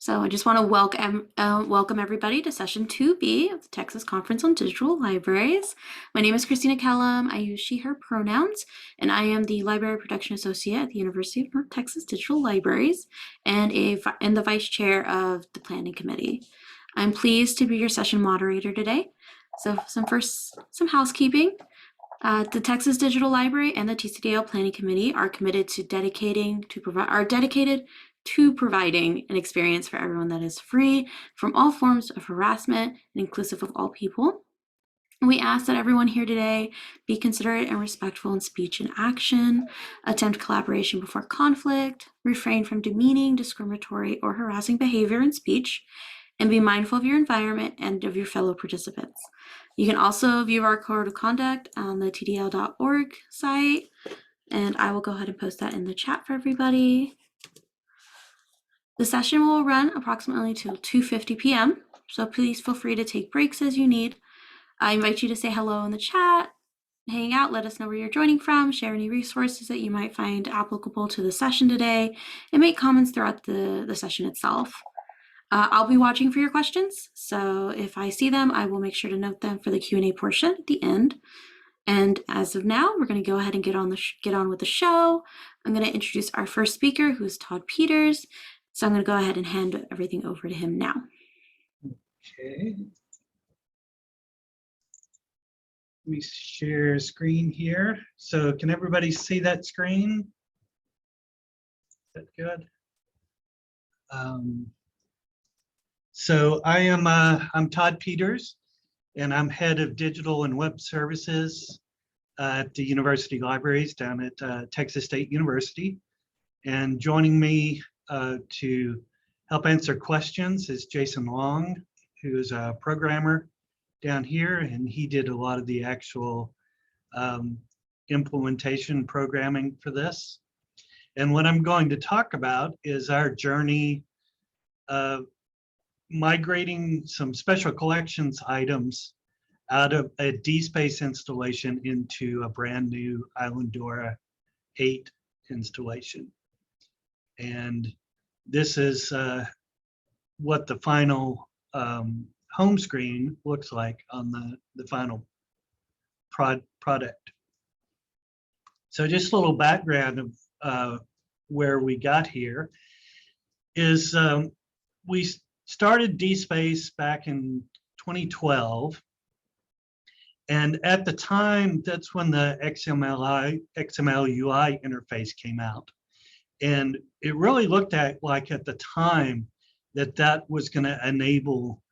So I just want to welcome everybody to session 2B of the Texas Conference on Digital Libraries. My name is Christina Kellum. I use she, her pronouns, and I am the Library Production Associate at the University of North Texas Digital Libraries and the Vice Chair of the Planning Committee. I'm pleased to be your session moderator today. So some housekeeping. The Texas Digital Library and the TCDL Planning Committee are committed to dedicated to providing an experience for everyone that is free from all forms of harassment and inclusive of all people. We ask that everyone here today be considerate and respectful in speech and action, attempt collaboration before conflict, refrain from demeaning, discriminatory, or harassing behavior in speech, and be mindful of your environment and of your fellow participants. You can also view our code of conduct on the tdl.org site, and I will go ahead and post that in the chat for everybody. The session will run approximately till 2:50 p.m., so please feel free to take breaks as you need. I invite you to say hello in the chat, hang out, let us know where you're joining from, share any resources that you might find applicable to the session today, and make comments throughout the session itself. I'll be watching for your questions, so if I see them, I will make sure to note them for the Q&A portion at the end. And as of now, we're going to go ahead and get on with the show. I'm going to introduce our first speaker, who is Todd Peters. So I'm going to go ahead and hand everything over to him now. Okay. Let me share screen here. So can everybody see that screen? Is that good? So I'm Todd Peters, and I'm head of digital and web services at the University Libraries down at Texas State University. And joining me to help answer questions is Jason Long, who is a programmer down here, and he did a lot of the actual implementation programming for this. And what I'm going to talk about is our journey of migrating some special collections items out of a Dspace installation into a brand new Islandora 8 installation. And this is what the final home screen looks like on the final product. So just a little background of where we got here is we started Dspace back in 2012. And at the time, that's when the XML UI interface came out. And it really looked like at the time that was going to enable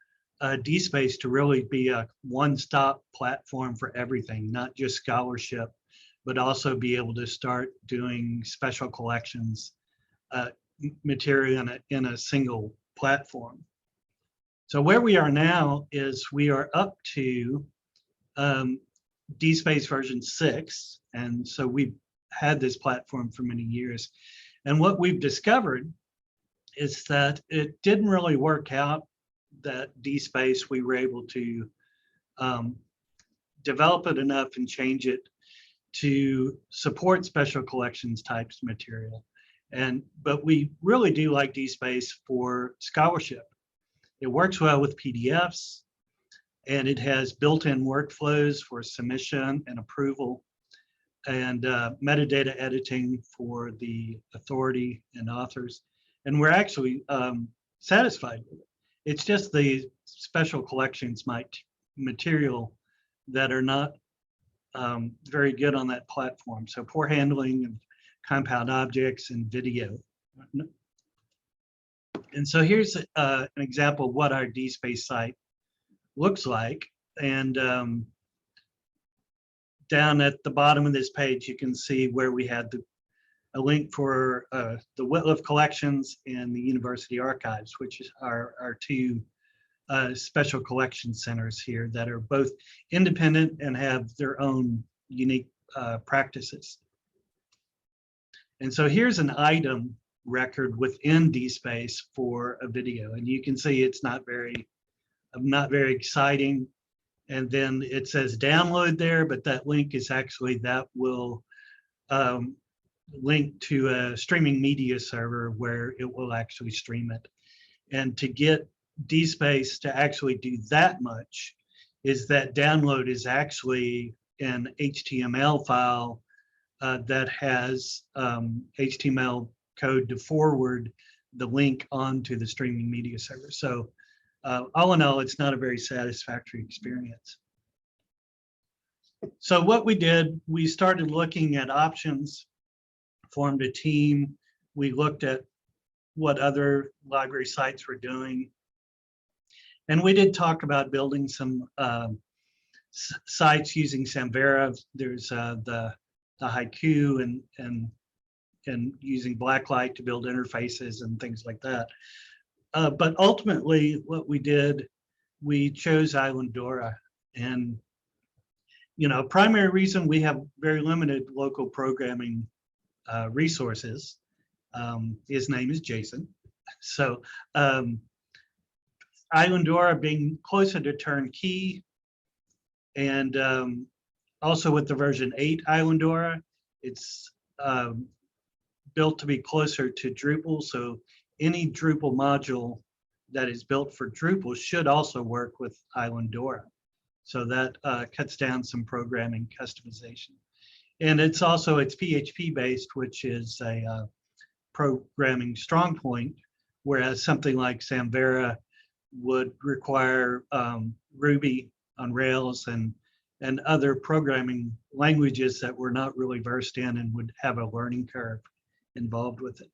Dspace to really be a one-stop platform for everything, not just scholarship, but also be able to start doing special collections material in a single platform. So where we are now is we are up to Dspace version 6, and so we've had this platform for many years. And what we've discovered is that it didn't really work out that Dspace, we were able to develop it enough and change it to support special collections types material. But we really do like Dspace for scholarship. It works well with PDFs, and it has built-in workflows for submission and approval, and metadata editing for the authority and authors. And we're actually satisfied with it. It's just the special collections material that are not very good on that platform. So poor handling of compound objects and video. And so here's an example of what our Dspace site looks like. And down at the bottom of this page, you can see where we had a link for the Whitliff Collections and the University Archives, which is our two special collection centers here that are both independent and have their own unique practices. And so here's an item record within Dspace for a video, and you can see it's not very exciting. And then it says download there, but that link is actually, that will link to a streaming media server where it will actually stream it. And to get Dspace to actually do that much is that download is actually an HTML file that has HTML code to forward the link onto the streaming media server. So all in all, it's not a very satisfactory experience. So what we did, we started looking at options, formed a team. We looked at what other library sites were doing. And we did talk about building some sites using Samvera. There's the Haiku and using Blacklight to build interfaces and things like that. But ultimately, what we did, we chose Islandora. And primary reason, we have very limited local programming resources. His name is Jason. So Islandora being closer to turnkey, and also with the version 8 Islandora, it's built to be closer to Drupal. So any Drupal module that is built for Drupal should also work with Islandora. So that cuts down some programming customization. And it's PHP based, which is a programming strong point, whereas something like Samvera would require Ruby on Rails and other programming languages that we're not really versed in and would have a learning curve involved with it.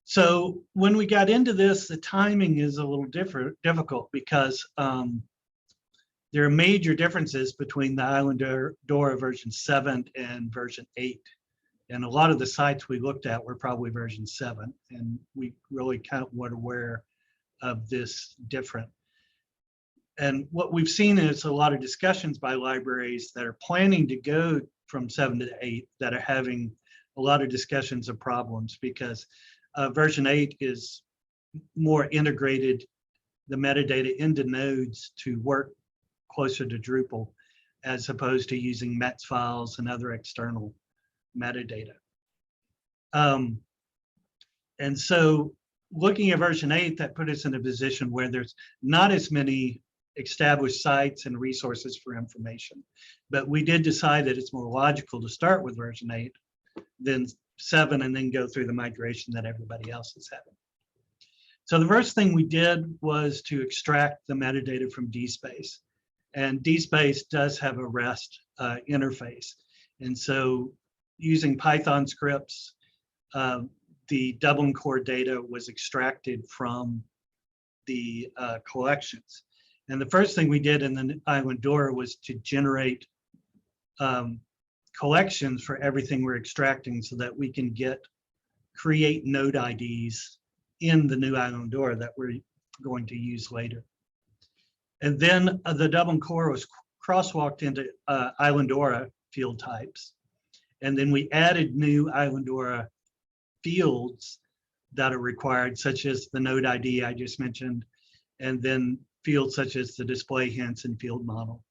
So when we got into this, the timing is a little difficult because there are major differences between the Islandora version 7 and version 8. And a lot of the sites we looked at were probably version 7, and we really kind of were aware of this difference. And what we've seen is a lot of discussions by libraries that are planning to go from 7 to 8 that are having a lot of discussions of problems because version 8 is more integrated, the metadata into nodes to work closer to Drupal, as opposed to using METS files and other external metadata. And so looking at version 8, that put us in a position where there's not as many established sites and resources for information. But we did decide that it's more logical to start with version 8 than 7 and then go through the migration that everybody else is having. So the first thing we did was to extract the metadata from Dspace. And Dspace does have a REST interface. And so using Python scripts, the Dublin Core data was extracted from the collections. And the first thing we did in the Islandora was to generate collections for everything we're extracting so that we can create node IDs in the new Islandora that we're going to use later. And then the Dublin Core was crosswalked into Islandora field types. And then we added new Islandora fields that are required, such as the node ID I just mentioned, and then fields such as the display hints and field model.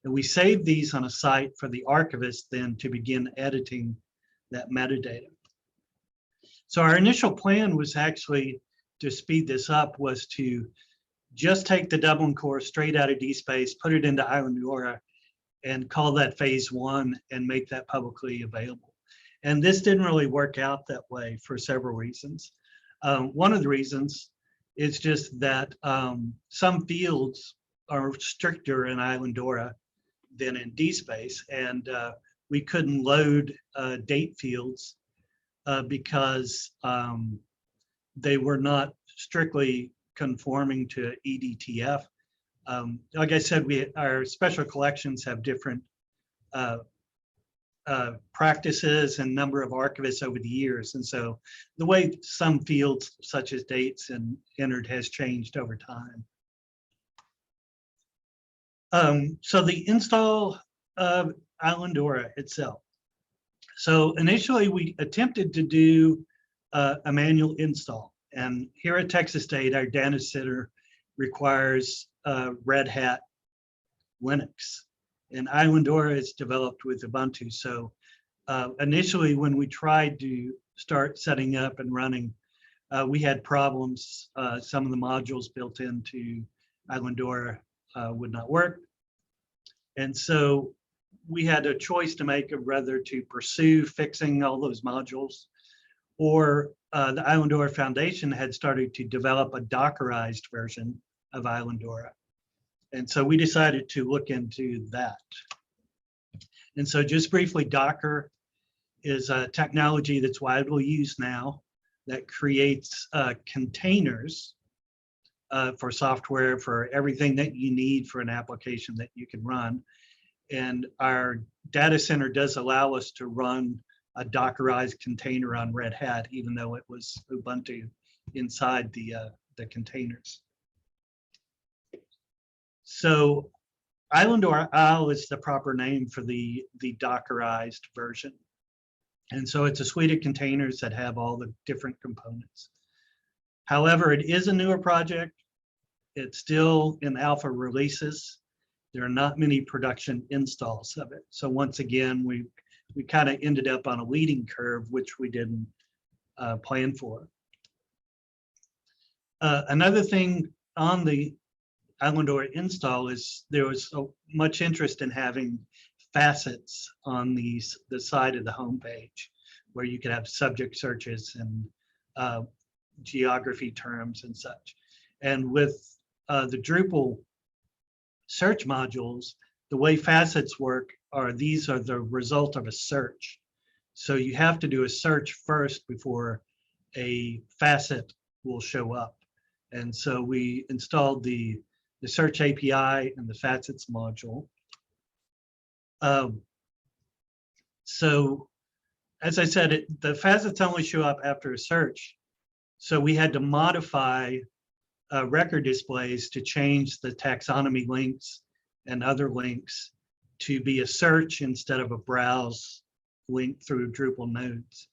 And we saved these on a site for the archivist then to begin editing that metadata. So our initial plan was actually to speed this up, was to just take the Dublin Core straight out of Dspace, put it into Islandora, and call that phase 1 and make that publicly available. And this didn't really work out that way for several reasons. One of the reasons is just that some fields are stricter in Islandora than in Dspace, and we couldn't load date fields because they were not strictly conforming to EDTF. Like I said, our special collections have different practices and number of archivists over the years. And so the way some fields, such as dates and entered, has changed over time. So the install of Islandora itself. So initially we attempted to do a manual install. And here at Texas State, our data center requires Red Hat Linux. And Islandora is developed with Ubuntu. So initially when we tried to start setting up and running we had problems. Some of the modules built into Islandora would not work. And so we had a choice to make of whether to pursue fixing all those modules, or the Islandora Foundation had started to develop a Dockerized version of Islandora. And so we decided to look into that. And so just briefly, Docker is a technology that's widely used now that creates containers for software, for everything that you need for an application that you can run. And our data center does allow us to run a Dockerized container on Red Hat, even though it was Ubuntu inside the containers. So Islandora ISLE is the proper name for the Dockerized version. And so it's a suite of containers that have all the different components. However, it is a newer project. It's still in alpha releases. There are not many production installs of it. So once again, we kind of ended up on a leading curve, which we didn't plan for. Another thing on the Islandora install is there was so much interest in having facets on the side of the homepage, where you could have subject searches and geography terms and such. And with the Drupal search modules, the way facets work are these are the result of a search. So you have to do a search first before a facet will show up. And so we installed the search API and the facets module. So as I said, the facets only show up after a search. So we had to modify record displays to change the taxonomy links and other links to be a search instead of a browse link through Drupal nodes.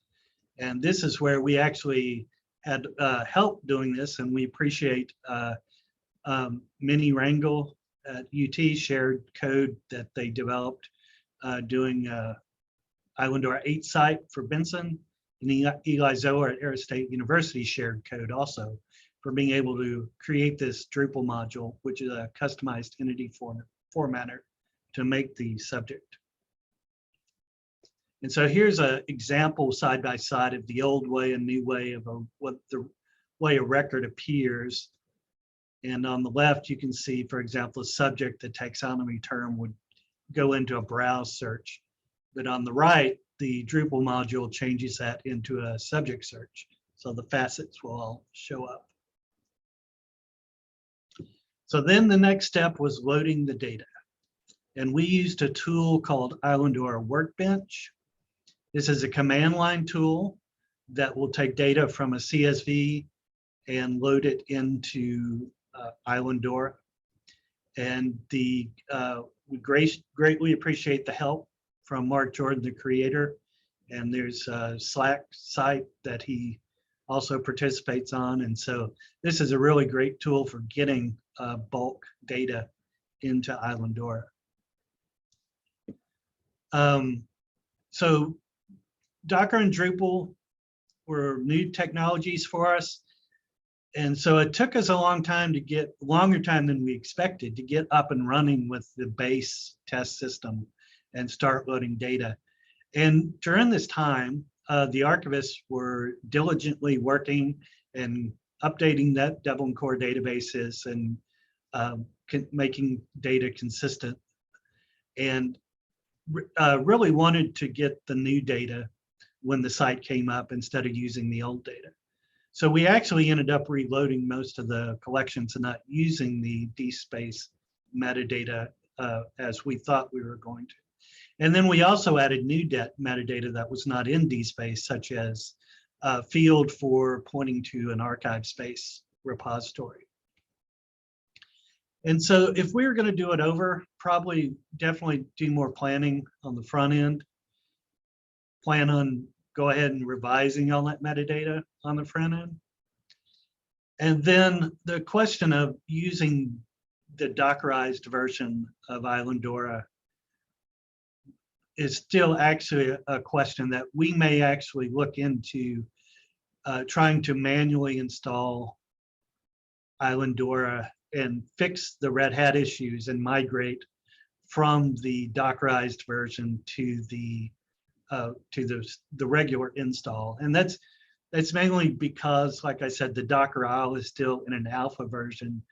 And this is where we actually had help doing this, and we appreciate Minnie Rangel at UT shared code that they developed doing Islandora 8 site for Benson, and Eli Zoer at Arizona State University shared code also for being able to create this Drupal module, which is a customized entity formatter to make the subject. And so here's an example side by side of the old way and new way of what the way a record appears. And on the left, you can see, for example, a subject, the taxonomy term would go into a browse search. But on the right, the Drupal module changes that into a subject search. So the facets will all show up. So then the next step was loading the data. And we used a tool called Islandora Workbench. This is a command line tool that will take data from a CSV and load it into Islandora. And we greatly appreciate the help from Mark Jordan, the creator. And there's a Slack site that he also participates on. And so this is a really great tool for getting bulk data into Islandora. So Docker and Drupal were new technologies for us. And so it took us a longer time than we expected to get up and running with the base test system and start loading data. And during this time, the archivists were diligently working and updating that Dublin Core databases and making data consistent, and really wanted to get the new data when the site came up instead of using the old data. So we actually ended up reloading most of the collections and not using the Dspace metadata as we thought we were going to. And then we also added new metadata that was not in Dspace, such as a field for pointing to an archive space repository. And so if we were going to do it over, definitely do more planning on the front end. Plan on go ahead and revising all that metadata on the front end. And then the question of using the Dockerized version of Islandora is still actually a question that we may actually look into trying to manually install Islandora and fix the Red Hat issues and migrate from the Dockerized version to the regular install. And that's mainly because, like I said, the Docker ISLE is still in an alpha version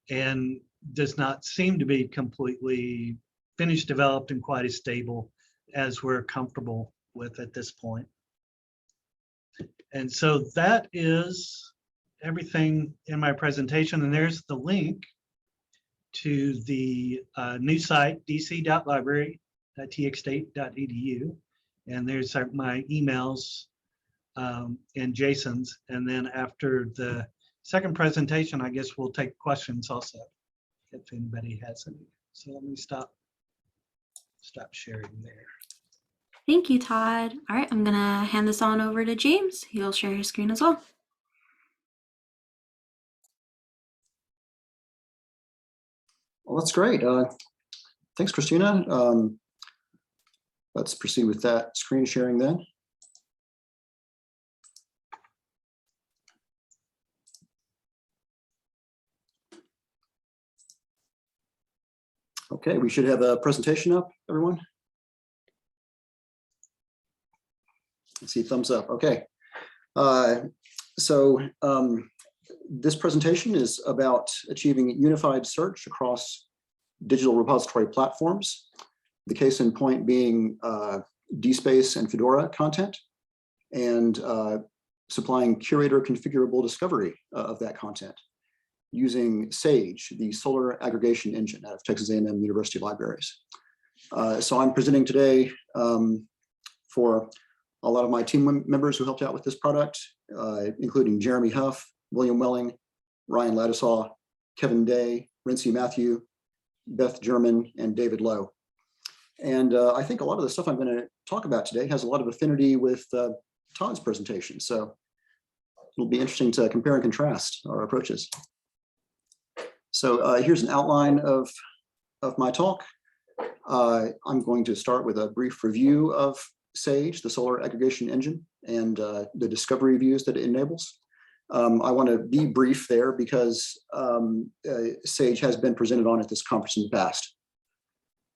and does not seem to be completely finished, developed, and quite as stable as we're comfortable with at this point. And so that is everything in my presentation. And there's the link to the new site, dc.library.txstate.edu. And there's my emails and Jason's. And then after the second presentation, I guess we'll take questions also, if anybody has any. So let me stop sharing there. Thank you, Todd. All right, I'm gonna hand this on over to James. He'll share his screen as well. Well, that's great. Thanks, Christina. Let's proceed with that screen sharing then. Okay, we should have a presentation up, everyone. I see thumbs up. Okay. This presentation is about achieving unified search across digital repository platforms. The case in point being Dspace and Fedora content, and supplying curator configurable discovery of that content using Sage, the Solr aggregation engine out of Texas A&M University Libraries. So I'm presenting today for a lot of my team members who helped out with this product, including Jeremy Huff, William Welling, Ryan Ladisaw, Kevin Day, Rincey Matthew, Beth German, and David Lowe. And I think a lot of the stuff I'm going to talk about today has a lot of affinity with Todd's presentation. So it'll be interesting to compare and contrast our approaches. So here's an outline of my talk. I'm going to start with a brief review of Sage, the Solr aggregation engine, and the discovery views that it enables. I want to be brief there because Sage has been presented on at this conference in the past.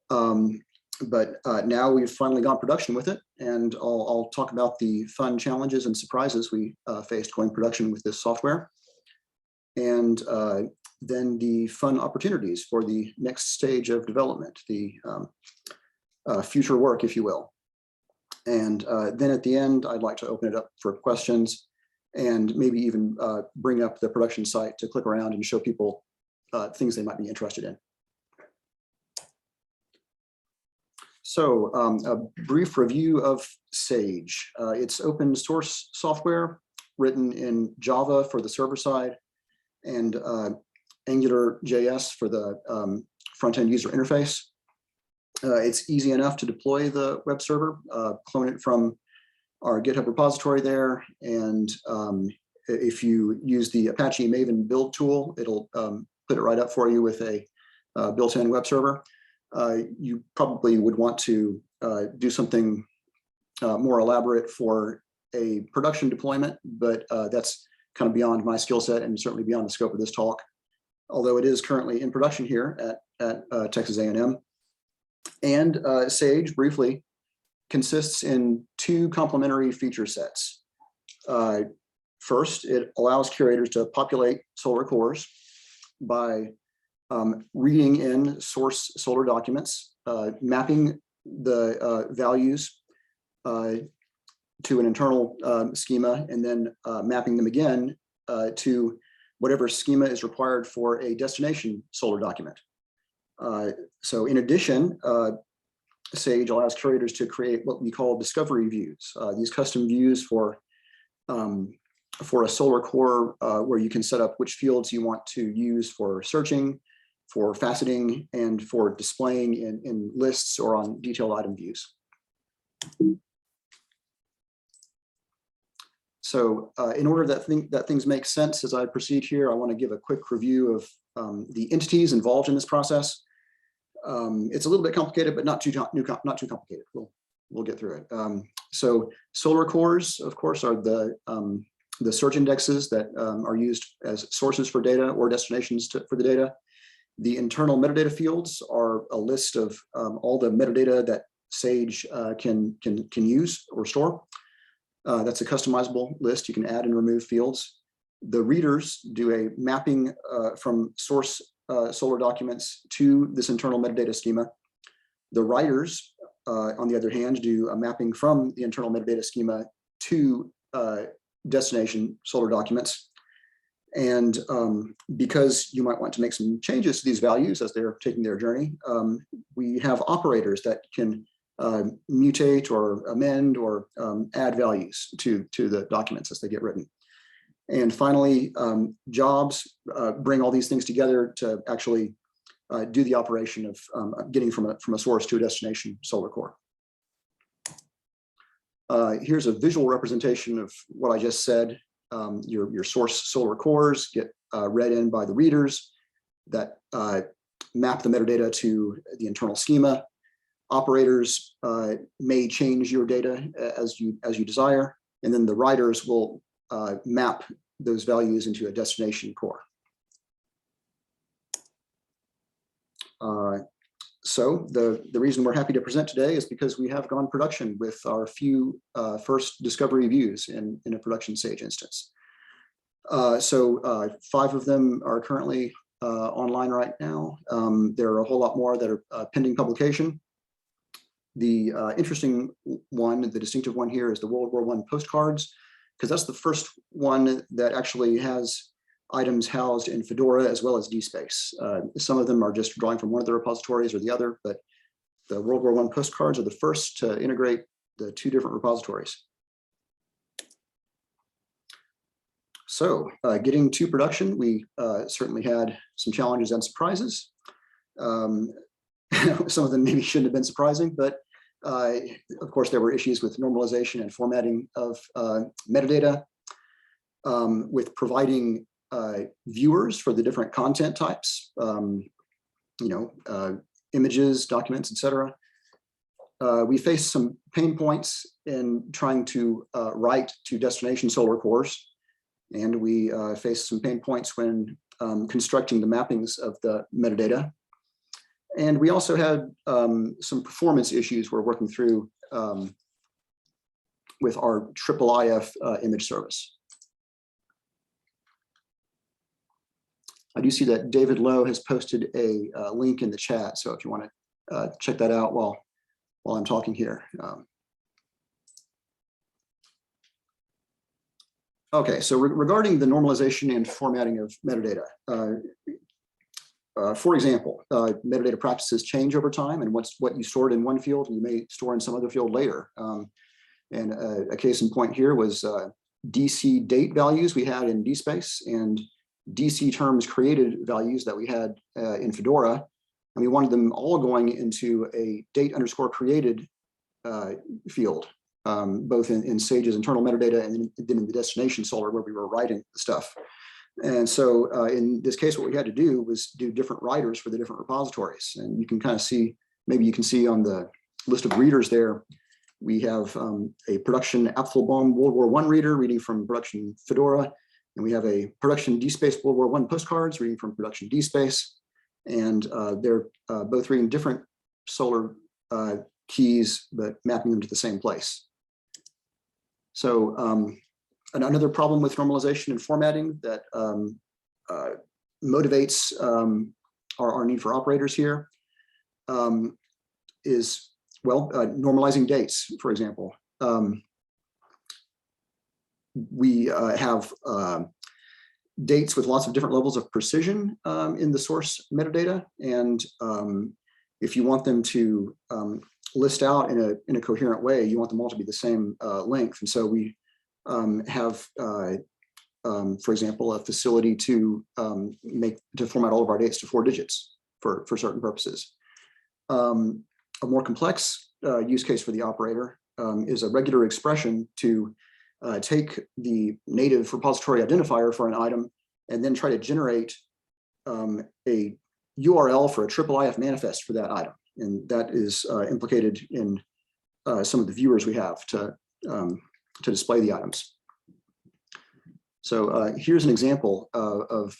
But now we've finally gone production with it, and I'll talk about the fun challenges and surprises we faced going production with this software, and then the fun opportunities for the next stage of development, the future work, if you will. And then at the end, I'd like to open it up for questions and maybe even bring up the production site to click around and show people things they might be interested in. So a brief review of Sage. It's open source software written in Java for the server side and AngularJS for the front-end user interface. It's easy enough to deploy the web server, clone it from our GitHub repository there, and if you use the Apache Maven build tool, it'll put it right up for you with a built-in web server. You probably would want to do something more elaborate for a production deployment, but that's kind of beyond my skill set and certainly beyond the scope of this talk, although it is currently in production here at Texas A&M. And Sage, briefly, consists in two complementary feature sets. First, it allows curators to populate Solr cores by reading in source Solr documents, mapping the values to an internal schema, and then mapping them again to whatever schema is required for a destination Solr document. So in addition, Sage allows curators to create what we call discovery views. These custom views for a Solr core where you can set up which fields you want to use for searching, for faceting, and for displaying in lists or on detailed item views. So in order that things make sense as I proceed here, I want to give a quick review of the entities involved in this process. It's a little bit complicated, but not too complicated. We'll get through it. So Solr cores, of course, are the the search indexes that are used as sources for data or destinations for the data. The internal metadata fields are a list of all the metadata that Sage can use or store. That's a customizable list. You can add and remove fields. The readers do a mapping from source Solr documents to this internal metadata schema. The writers, on the other hand, do a mapping from the internal metadata schema to destination Solr documents. And because you might want to make some changes to these values as they're taking their journey, we have operators that can mutate or amend or add values to the documents as they get written. And finally, jobs bring all these things together to actually do the operation of getting from a source to a destination Solr core. Here's a visual representation of what I just said. Your source Solr cores get read in by the readers that map the metadata to the internal schema. Operators may change your data as you desire, and then the writers will map those values into a destination core. So the reason we're happy to present today is because we have gone production with our few first discovery views in a production Sage instance. So 5 of them are currently online right now. There are a whole lot more that are pending publication. The interesting one, the distinctive one here, is the World War I postcards, because that's the first one that actually has items housed in Fedora as well as Dspace. Some of them are just drawing from one of the repositories or the other, but the World War I postcards are the first to integrate the 2 different repositories. So getting to production, we certainly had some challenges and surprises. Some of them maybe shouldn't have been surprising, but of course there were issues with normalization and formatting of metadata, with providing viewers for the different content types, images, documents, etc. We faced some pain points in trying to write to destination Solr cores, and we faced some pain points when constructing the mappings of the metadata. And we also had some performance issues we're working through with our IIIF image service. I do see that David Lowe has posted a link in the chat, so if you want to check that out while I'm talking here. Okay, so regarding the normalization and formatting of metadata, for example, metadata practices change over time, and what you stored in one field, you may store in some other field later. And a case in point here was DC date values we had in Dspace and DC terms created values that we had in Fedora, and we wanted them all going into a date_created field, both in Sage's internal metadata and then in the destination Solr where we were writing the stuff. And so in this case, what we had to do was do different writers for the different repositories. And you can kind of see, maybe you can see on the list of readers there, we have a production Apfelbaum World War I reader reading from production Fedora, and we have a production Dspace World War I postcards reading from production Dspace. And they're both reading different Solr keys, but mapping them to the same place. So another problem with normalization and formatting that motivates our need for operators here is, well, normalizing dates, for example. We have dates with lots of different levels of precision in the source metadata, and if you want them to list out in a coherent way, you want them all to be the same length. And so we have, for example, a facility to format all of our dates to 4 digits for certain purposes. A more complex use case for the operator is a regular expression to take the native repository identifier for an item and then try to generate a URL for a IIIF manifest for that item. And that is implicated in some of the viewers we have to display the items. So here's an example of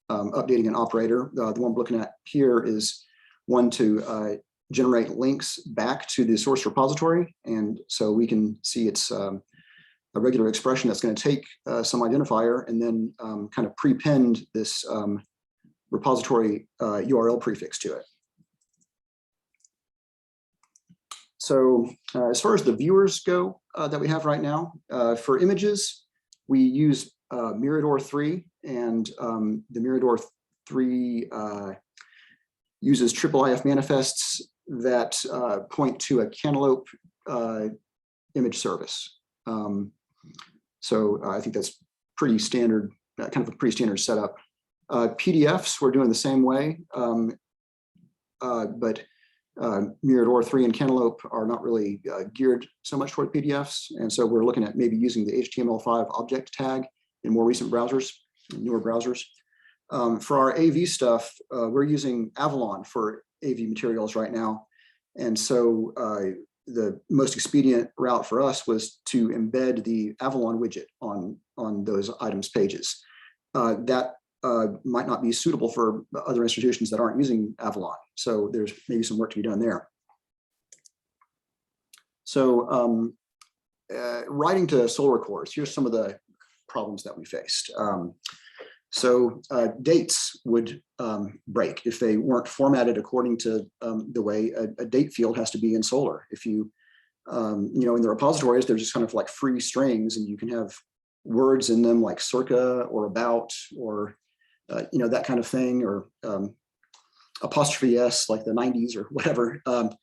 updating an operator. The one we're looking at here is one to generate links back to the source repository. And so we can see it's a regular expression that's going to take some identifier and then kind of prepend this repository URL prefix to it. So as far as the viewers go that we have right now, for images, we use Mirador 3, and the Mirador 3 uses IIIF manifests that point to a Cantaloupe image service. So I think that's pretty standard, kind of a pretty standard setup. PDFs, we're doing the same way, but Mirador 3 and Cantaloupe are not really geared so much toward PDFs. And so we're looking at maybe using the HTML5 object tag in more recent browsers, newer browsers. For our AV stuff, we're using Avalon for AV materials right now. And so the most expedient route for us was to embed the Avalon widget on those items pages. That might not be suitable for other institutions that aren't using Avalon. So there's maybe some work to be done there. So writing to Solar cores, here's some of the problems that we faced. So dates would break if they weren't formatted according to the way a date field has to be in Solar. If you, you know, in the repositories, they're just kind of like free strings, and you can have words in them like circa or about or you know, that kind of thing, or apostrophe s like the 90s or whatever. And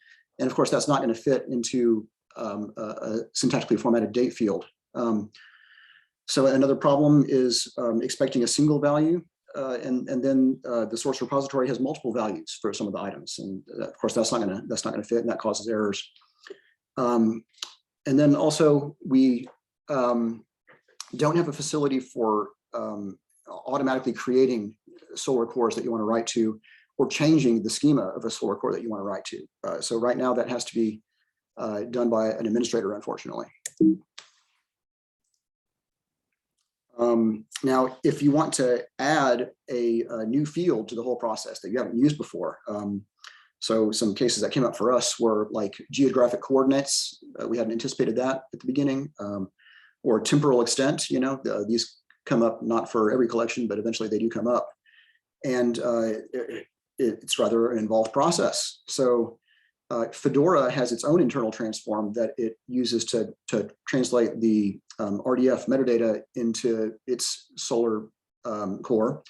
of course, that's not going to fit into a syntactically formatted date field. So another problem is expecting a single value, and then the source repository has multiple values for some of the items, and of course that's not going to fit, and that causes errors. And then also we don't have a facility for automatically creating Solar cores that you want to write to, or changing the schema of a Solar core that you want to write to. So right now that has to be done by an administrator, unfortunately. Now, if you want to add a new field to the whole process that you haven't used before, so some cases that came up for us were like geographic coordinates. We hadn't anticipated that at the beginning, or temporal extent. You know, these come up not for every collection, but eventually they do come up. And it's rather an involved process. So Fedora has its own internal transform that it uses to translate the RDF metadata into its Solar core.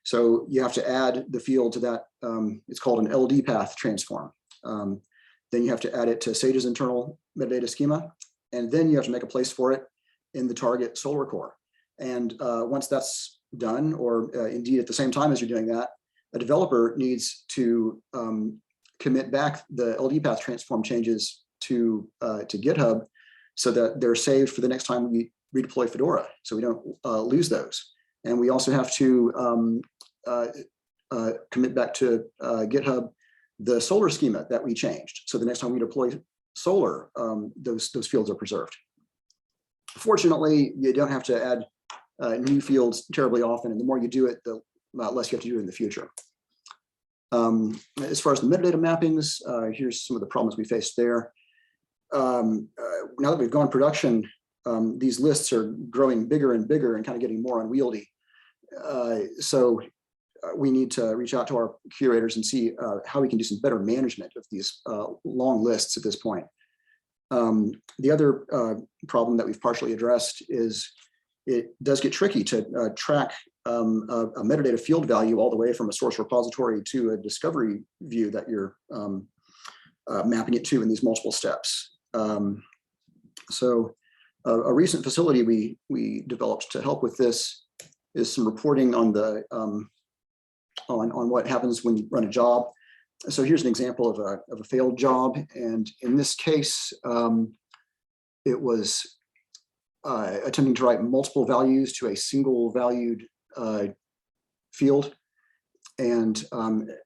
So you have to add the field to that. It's called an LD path transform. Then you have to add it to Sage's internal metadata schema. And then you have to make a place for it in the target Solar core. And once that's done, or indeed at the same time as you're doing that, a developer needs to commit back the LD path transform changes to GitHub so that they're saved for the next time we redeploy Fedora, so we don't lose those. And we also have to commit back to GitHub the Solar schema that we changed. So the next time we deploy Solar, those fields are preserved. Fortunately, you don't have to add new fields terribly often, and the more you do it, the less you have to do it in the future. As far as the metadata mappings, here's some of the problems we faced there. Now that we've gone production, these lists are growing bigger and bigger and kind of getting more unwieldy. So we need to reach out to our curators and see how we can do some better management of these long lists at this point. The other problem that we've partially addressed is it does get tricky to track a metadata field value all the way from a source repository to a discovery view that you're mapping it to in these multiple steps. So a recent facility we developed to help with this is some reporting on the on what happens when you run a job. So here's an example of a failed job, and in this case, it was attempting to write multiple values to a single valued field. And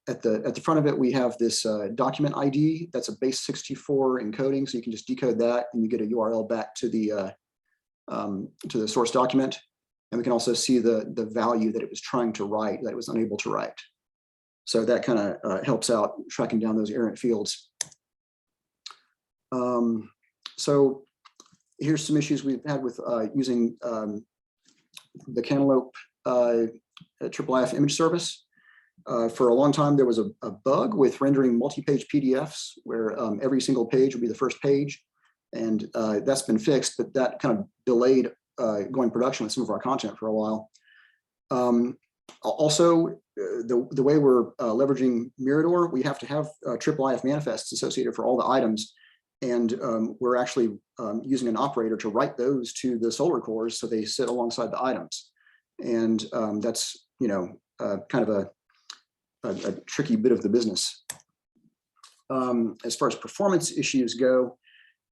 at the front of it, we have this document ID that's a base 64 encoding, so you can just decode that and you get a URL back to the source document. And we can also see the value that it was trying to write that it was unable to write. So that kind of helps out tracking down those errant fields. So here's some issues we've had with using the Cantaloupe IIIF image service. For a long time, there was a bug with rendering multi-page PDFs where every single page would be the first page. And that's been fixed, but that kind of delayed going production with some of our content for a while. Also, the way we're leveraging Mirador, we have to have IIIF manifests associated for all the items. And we're actually using an operator to write those to the Solar cores so they sit alongside the items. And that's, kind of a tricky bit of the business. As far as performance issues go,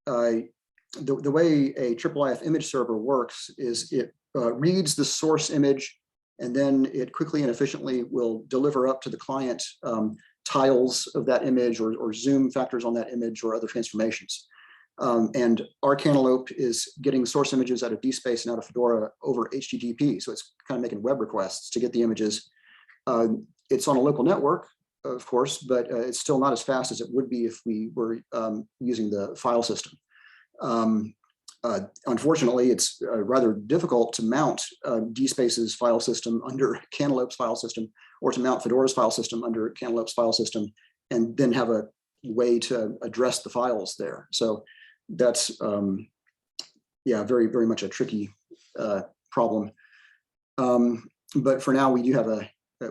the way a IIIF image server works is it reads the source image, and then it quickly and efficiently will deliver up to the client tiles of that image or zoom factors on that image or other transformations. And our Cantaloupe is getting source images out of Dspace and out of Fedora over HTTP. So it's kind of making web requests to get the images. It's on a local network, of course, but it's still not as fast as it would be if we were using the file system. Unfortunately, it's rather difficult to mount Dspace's file system under Cantaloupe's file system, or to mount Fedora's file system under Cantaloupe's file system, and then have a way to address the files there. So that's, very, very much a tricky problem. But for now, we do have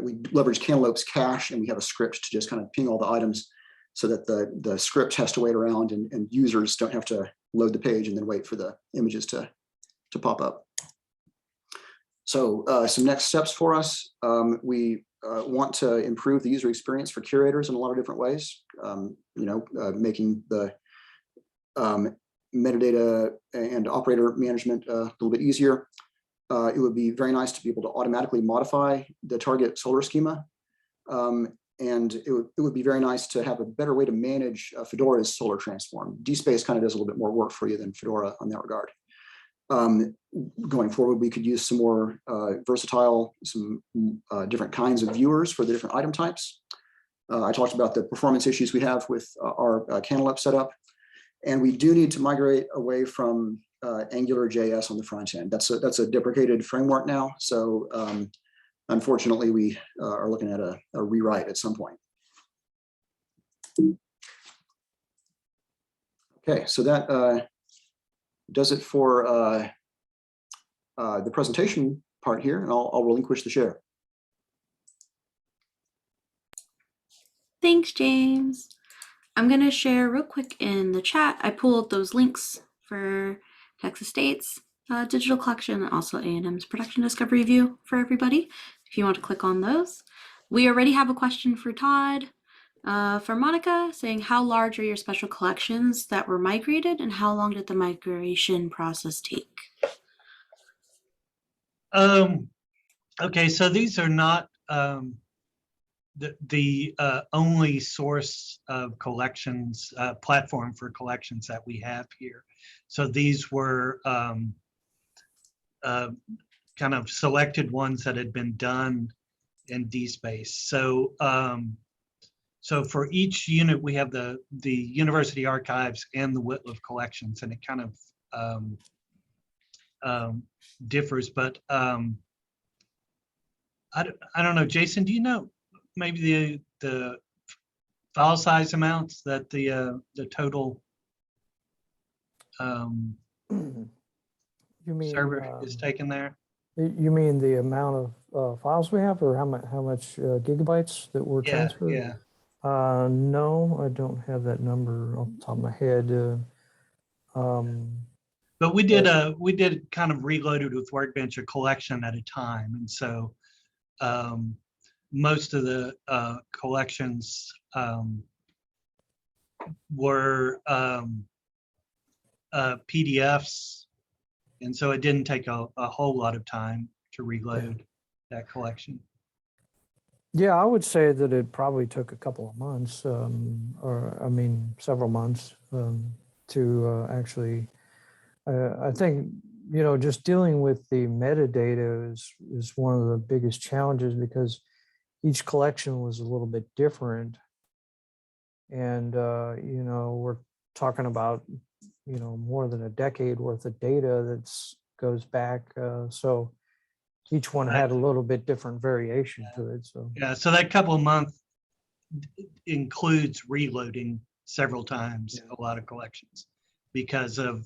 we leverage Cantaloupe's cache, and we have a script to just kind of ping all the items so that the script has to wait around and users don't have to load the page and then wait for the images to pop up. So some next steps for us. We want to improve the user experience for curators in a lot of different ways. Making the metadata and operator management a little bit easier. It would be very nice to be able to automatically modify the target Solar schema. And it would be very nice to have a better way to manage Fedora's Solar transform. Dspace kind of does a little bit more work for you than Fedora on that regard. Going forward, we could use some more versatile, some different kinds of viewers for the different item types. I talked about the performance issues we have with our Cantaloupe setup. And we do need to migrate away from AngularJS on the front end. That's a deprecated framework now. So unfortunately, we are looking at a rewrite at some point. Okay, so that does it for the presentation part here, and I'll relinquish the share. Thanks, James. I'm going to share real quick in the chat. I pulled those links for Texas State's digital collection and also A&M's production discovery view for everybody, if you want to click on those. We already have a question for Todd from Monica saying, how large are your special collections that were migrated and how long did the migration process take? Okay, so these are not the only source of collections, platform for collections that we have here. So these were kind of selected ones that had been done in Dspace. So so for each unit, we have the university archives and the Whitloff collections, and it kind of differs. But I don't know, Jason, do you know maybe the file size amounts that the total you mean, server is taken there? You mean the amount of files we have, or how much gigabytes that were transferred? Yeah. No, I don't have that number off the top of my head. But we did kind of reloaded with Workbench a collection at a time, and so most of the collections were PDFs, and so it didn't take a whole lot of time to reload that collection. Yeah, I would say that it probably took a couple of months, or I mean, several months to actually. I think you know, just dealing with the metadata is one of the biggest challenges because each collection was a little bit different. And, you know, we're talking about, you know, more than a decade worth of data that's goes back. So each one had a little bit different variation to it. So Yeah, so that couple of months includes reloading several times a lot of collections because of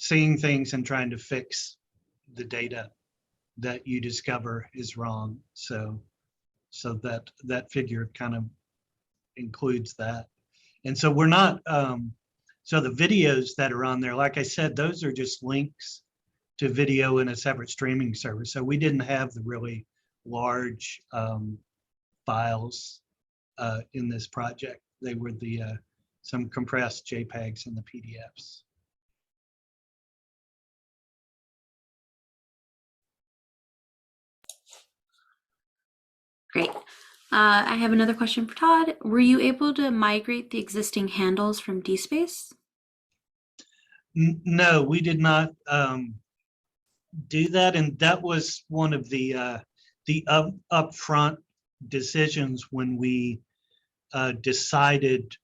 seeing things and trying to fix the data that you discover is wrong. So that figure kind of includes that. And so we're not, so the videos that are on there, like I said, those are just links to video in a separate streaming service. So we didn't have the really large files in this project. They were the some compressed JPEGs and the PDFs. Great. I have another question for Todd. Were you able to migrate the existing handles from Dspace? No, we did not do that, and that was one of the upfront decisions when we decided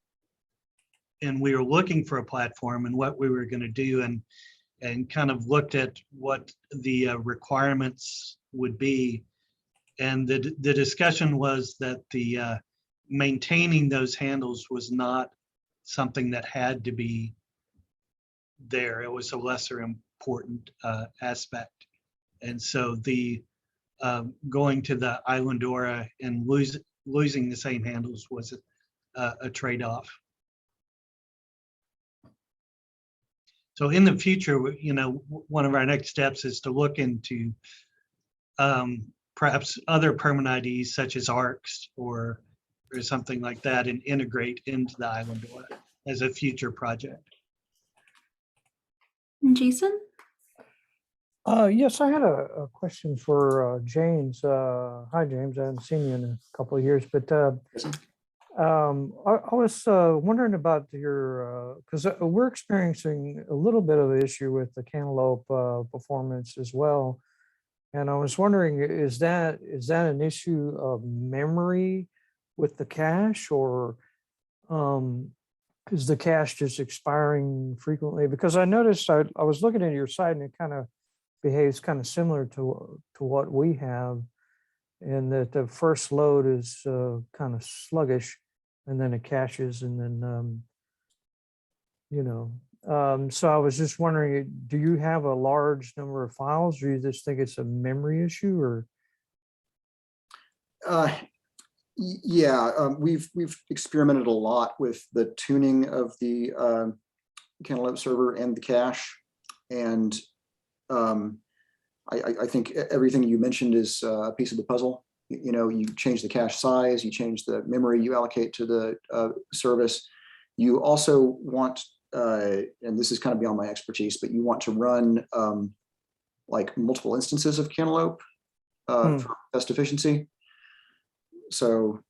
and we were looking for a platform and what we were going to do, and kind of looked at what the requirements would be. And the discussion was that the maintaining those handles was not something that had to be there. It was a lesser important aspect. And so the going to the Islandora and losing the same handles was a trade-off. So in the future, you know, one of our next steps is to look into perhaps other permanent IDs such as ARCs or something like that and integrate into the Islandora as a future project. And Jason? yes, I had a question for James. Hi, James. I haven't seen you in a couple of years, but I was wondering about your, because we're experiencing a little bit of an issue with the Cantaloupe performance as well. And I was wondering, is that an issue of memory with the cache, or is the cache just expiring frequently? Because I noticed I was looking at your site and it kind of behaves kind of similar to what we have, and that the first load is kind of sluggish, and then it caches, and then you know. So I was just wondering, do you have a large number of files, or you just think it's a memory issue, or? Yeah, we've experimented a lot with the tuning of the Cantaloupe server and the cache, and I think everything you mentioned is a piece of the puzzle. You know, you change the cache size, you change the memory you allocate to the service. You also want, and this is kind of beyond my expertise, but you want to run like multiple instances of Cantaloupe for best efficiency. So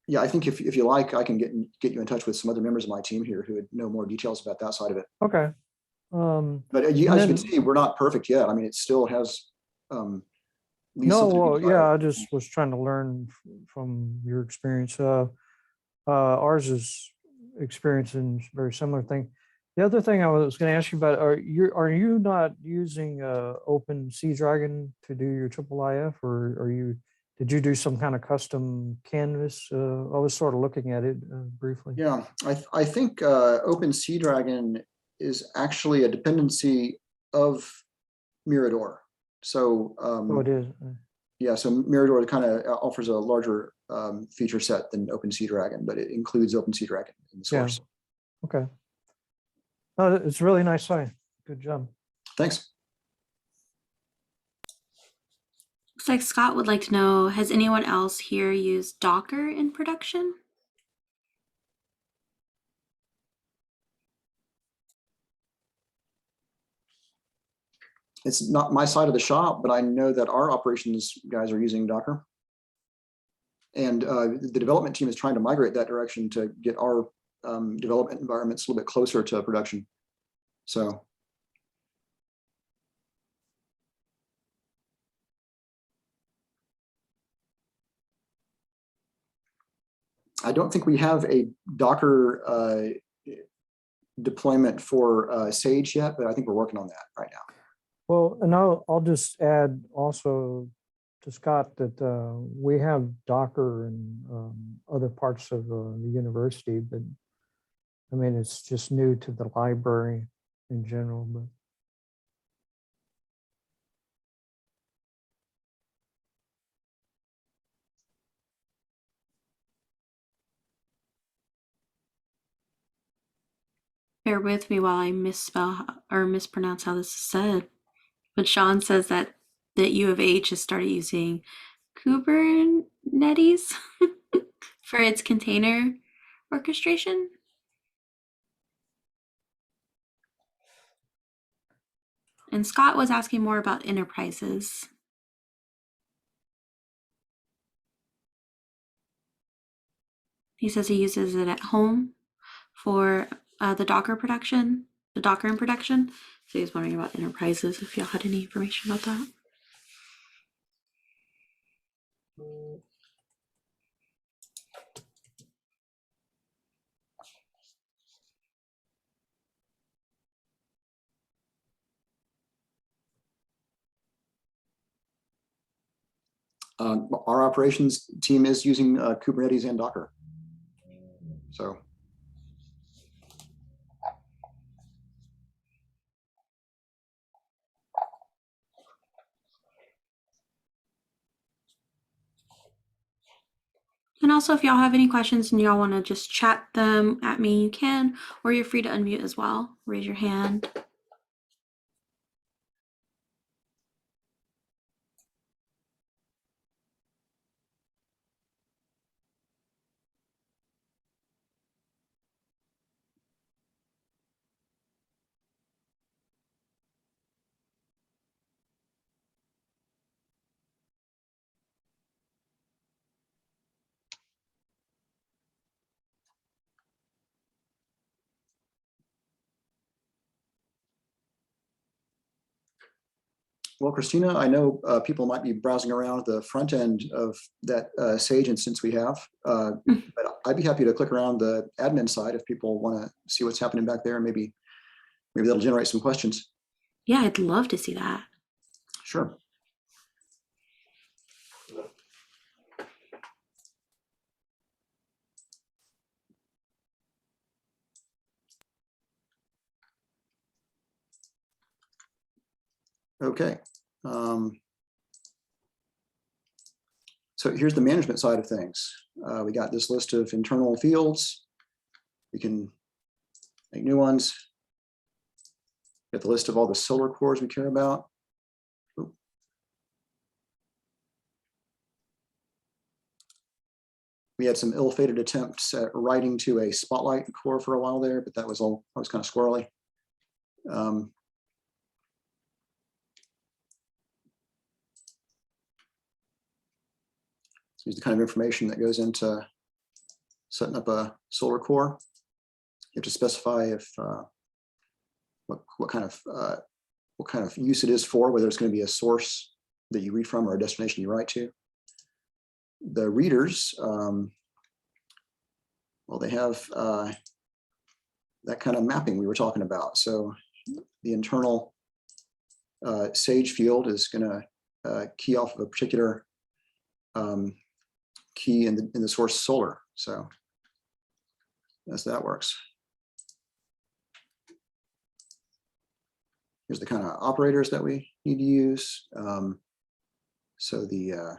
yeah, I think if you like, I can get you in touch with some other members of my team here who would know more details about that side of it. Okay. But as you can see, we're not perfect yet. I mean, it still has. No, well, yeah, I just was trying to learn from your experience. Ours is experiencing a very similar thing. The other thing I was going to ask you about, are you not using OpenSeaDragon to do your IIIF, or did you do some kind of custom canvas? I was sort of looking at it briefly. Yeah, I think OpenSeaDragon is actually a dependency of Mirador. So oh, it is. Yeah, so Mirador kind of offers a larger feature set than OpenSeaDragon, but it includes OpenSeaDragon in the source. Yeah. Okay. Oh, it's a really nice site. Good job. Thanks. Looks like Scott would like to know, has anyone else here used Docker in production? It's not my side of the shop, but I know that our operations guys are using Docker. And the development team is trying to migrate that direction to get our development environments a little bit closer to production. So I don't think we have a Docker deployment for Sage yet, but I think we're working on that right now. Well, and I'll just add also to Scott that we have Docker in other parts of the university, but I mean, it's just new to the library in general, but. Bear with me while I misspell or mispronounce how this is said. But Sean says that U of H has started using Kubernetes for its container orchestration. And Scott was asking more about enterprises. He says he uses it at home for the Docker in production. So he's wondering about enterprises, if y'all had any information about that. Our operations team is using Kubernetes and Docker. So. And also, if y'all have any questions and y'all want to just chat them at me, you can, or you're free to unmute as well. Raise your hand. Well, Christina, I know people might be browsing around at the front end of that Sage instance we have, but I'd be happy to click around the admin side if people want to see what's happening back there, and maybe that'll generate some questions. Yeah, I'd love to see that. Sure. Okay. So here's the management side of things. We got this list of internal fields. We can make new ones. Get the list of all the solar cores we care about. Ooh. We had some ill-fated attempts at writing to a Spotlight core for a while there, but that was kind of squirrely. Here's the kind of information that goes into setting up a solar core. You have to specify if what kind of use it is for, whether it's going to be a source that you read from or a destination you write to. The readers, well, they have that kind of mapping we were talking about. So the internal Sage field is going to key off of a particular key in the source solar. So as that works. Here's the kind of operators that we need to use. So the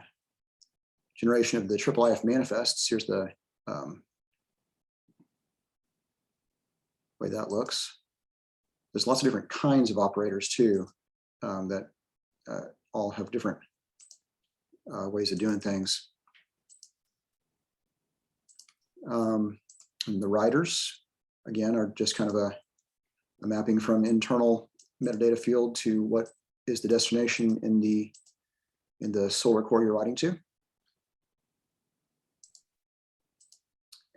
generation of the IIIF manifests, here's the way that looks. There's lots of different kinds of operators too, that all have different ways of doing things. And the writers, again, are just kind of a mapping from internal metadata field to what is the destination in the solar core you're writing to.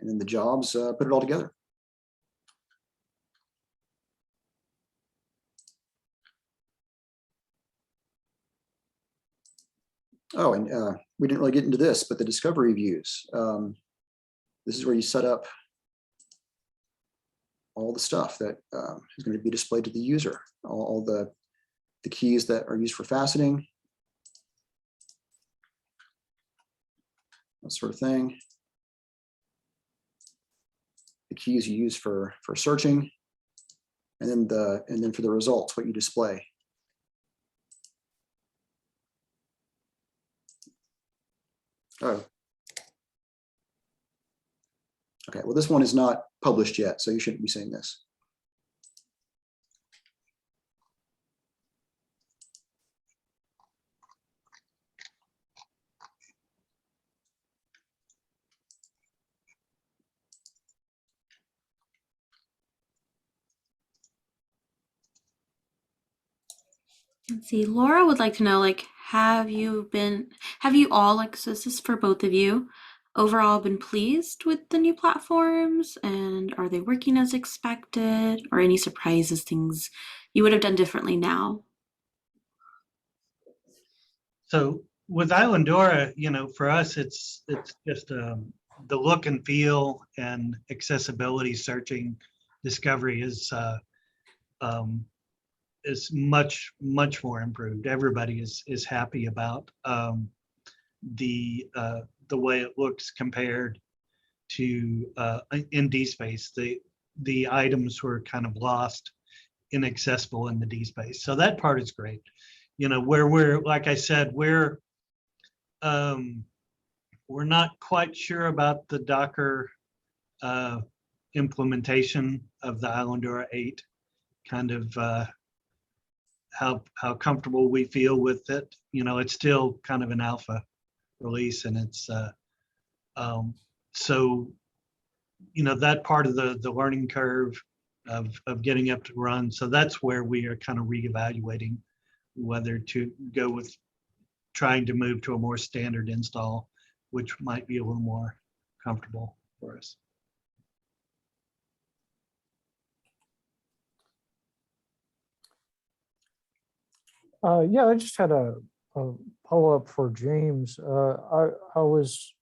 And then the jobs put it all together. Oh, and we didn't really get into this, but the discovery views. This is where you set up all the stuff that is going to be displayed to the user, all the keys that are used for faceting, that sort of thing. The keys you use for searching, and then for the results, what you display. Oh. Okay, well, this one is not published yet, so you shouldn't be seeing this. Let's see, Laura would like to know, like, have you all, like, so this is for both of you, overall been pleased with the new platforms, and are they working as expected, or any surprises, things you would have done differently now? So with Islandora, you know, for us, it's just the look and feel and accessibility, searching, discovery is much more improved. Everybody is happy about the way it looks compared to in Dspace. The items were kind of lost, inaccessible in the Dspace. So that part is great. You know, where we're, like I said, we're not quite sure about the Docker implementation of the Islandora 8, kind of how comfortable we feel with it. You know, it's still kind of an alpha release, and it's so, you know, that part of the learning curve of getting up to run. So that's where we are kind of reevaluating whether to go with trying to move to a more standard install, which might be a little more comfortable for us. Yeah, I just had a follow-up for James. I was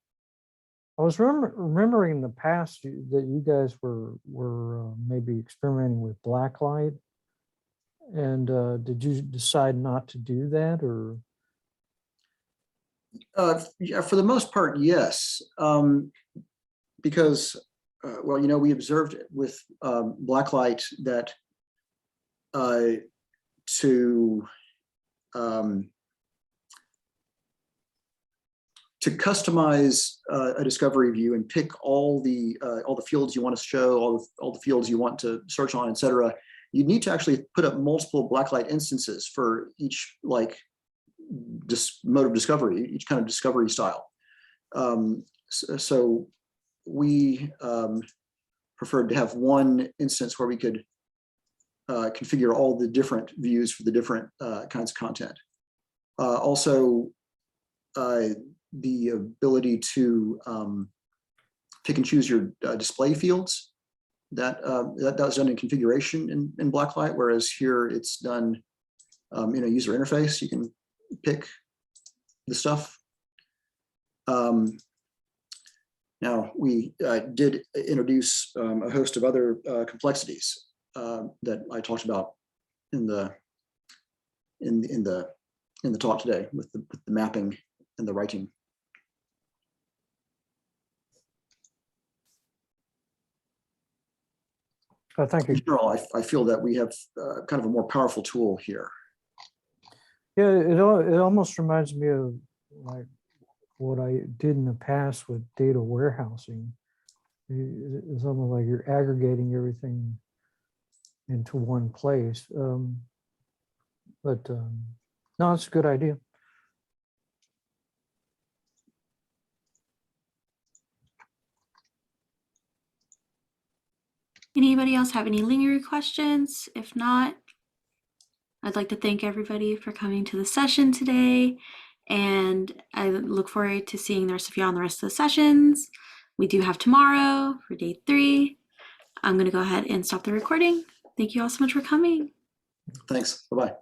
remembering in the past that you guys were maybe experimenting with blacklight, and did you decide not to do that, or? Yeah, for the most part, yes, because well, you know, we observed with blacklight that to customize a discovery view and pick all the fields you want to show, all the fields you want to search on, etc., you need to actually put up multiple blacklight instances for each mode of discovery, each kind of discovery style. So we preferred to have one instance where we could configure all the different views for the different kinds of content. Also, the ability to pick and choose your display fields, that was done in configuration in Blacklight, whereas here it's done in a user interface. You can pick the stuff. Now we did introduce a host of other complexities that I talked about in the talk today with the mapping and the writing. Thank you. In general, I feel that we have kind of a more powerful tool here. Yeah, it almost reminds me of like what I did in the past with data warehousing. It's almost like you're aggregating everything into one place. No, it's a good idea. Anybody else have any lingering questions? If not, I'd like to thank everybody for coming to the session today, and I look forward to seeing the rest of you on the rest of the sessions. We do have tomorrow for day 3. I'm going to go ahead and stop the recording. Thank you all so much for coming. Thanks. Bye-bye.